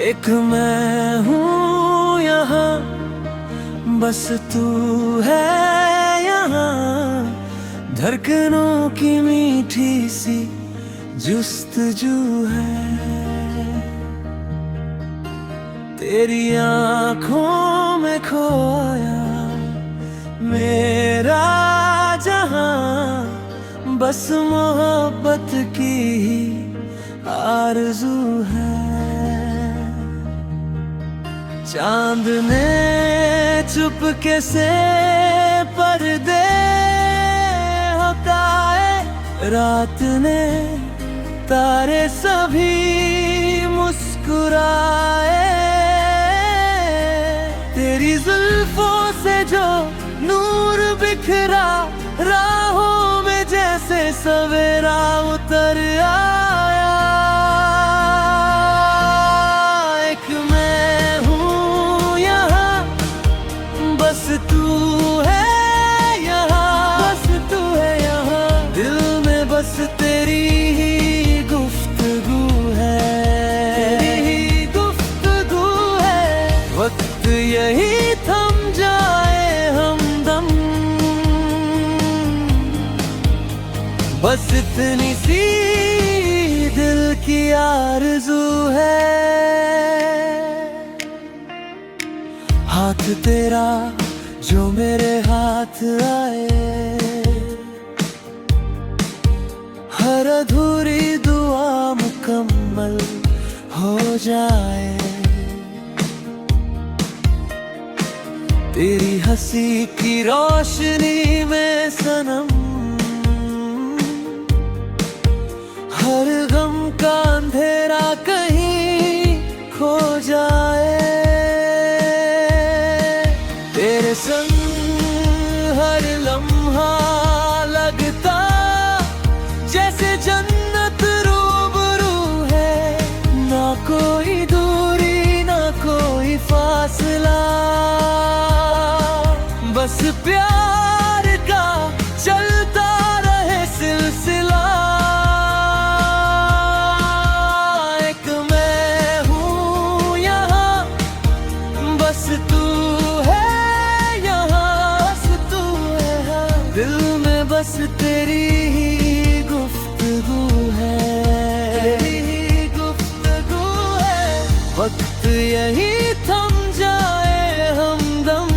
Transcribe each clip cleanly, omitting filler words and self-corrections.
एक मैं हूँ यहाँ, बस तू है यहाँ। धड़कनों की मीठी सी जुस्तजू है, तेरी आँखों में खोया मेरा जहां। बस मोहब्बत की ही आरज़ू है। चांद ने चुपके से पर्दे हटाए, रात ने तारे सभी मुस्कुराए। तेरी जुल्फों से जो नूर बिखरा, राहों में जैसे सवेरा उतर आया। एक मैं हूँ यहाँ, बस तू है यहाँ, बस तू है यहाँ। दिल में बस तेरी ही गुफ्तगू है, तेरी ही गुफ्तगू है। वक्त यही थम जाए हमदम, बस इतनी सी दिल की आरज़ू है। हाथ तेरा जो मेरे हाथ आए, हर अधूरी दुआ मुकम्मल हो जाए। तेरी हंसी की रोशनी में सनम, हर गम का अंधेरा कहीं खो जाए। तेरे संग हर लम्हा लगता जैसे जन्नत रूबरू है। ना कोई दूरी ना कोई फासला, बस प्यार का चलता रहे सिलसिला। एक मैं हूँ यहाँ, बस तू है यहाँ, बस तू है यहाँ। दिल में बस तेरी ही गुफ्तगू है, तेरी ही गुफ्तगू है। वक्त यही थम जाए हमदम,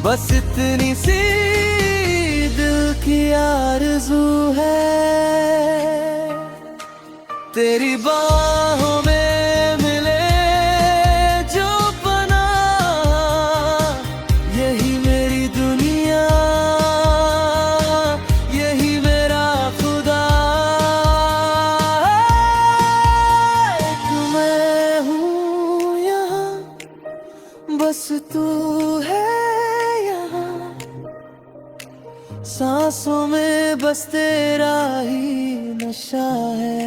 बस इतनी सी दिल की आरज़ू है। तेरी बाहों में मिले जो पनाह, यही मेरी दुनिया, यही मेरा खुदा। एक मैं हूँ यहाँ, बस तू है यहाँ। सांसों में बस तेरा ही नशा है।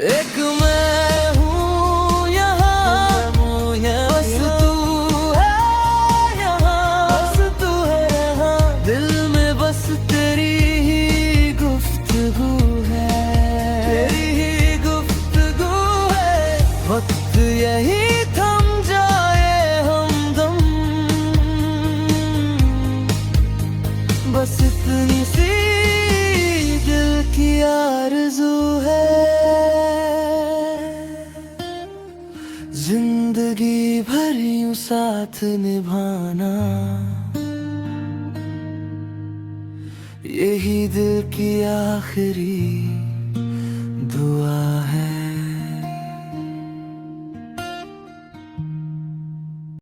एक मैं हूँ यहाँ, बस तू है यहाँ, बस तू है यहाँ। दिल में बस तेरी ही गुफ्तगू है, तेरी ही गुफ्तगू है। वक्त यही थम जाए हमदम, बस इतनी सी दिल की आरज़ू है। जिंदगी भर यूं साथ निभाना, यही दिल की आखिरी दुआ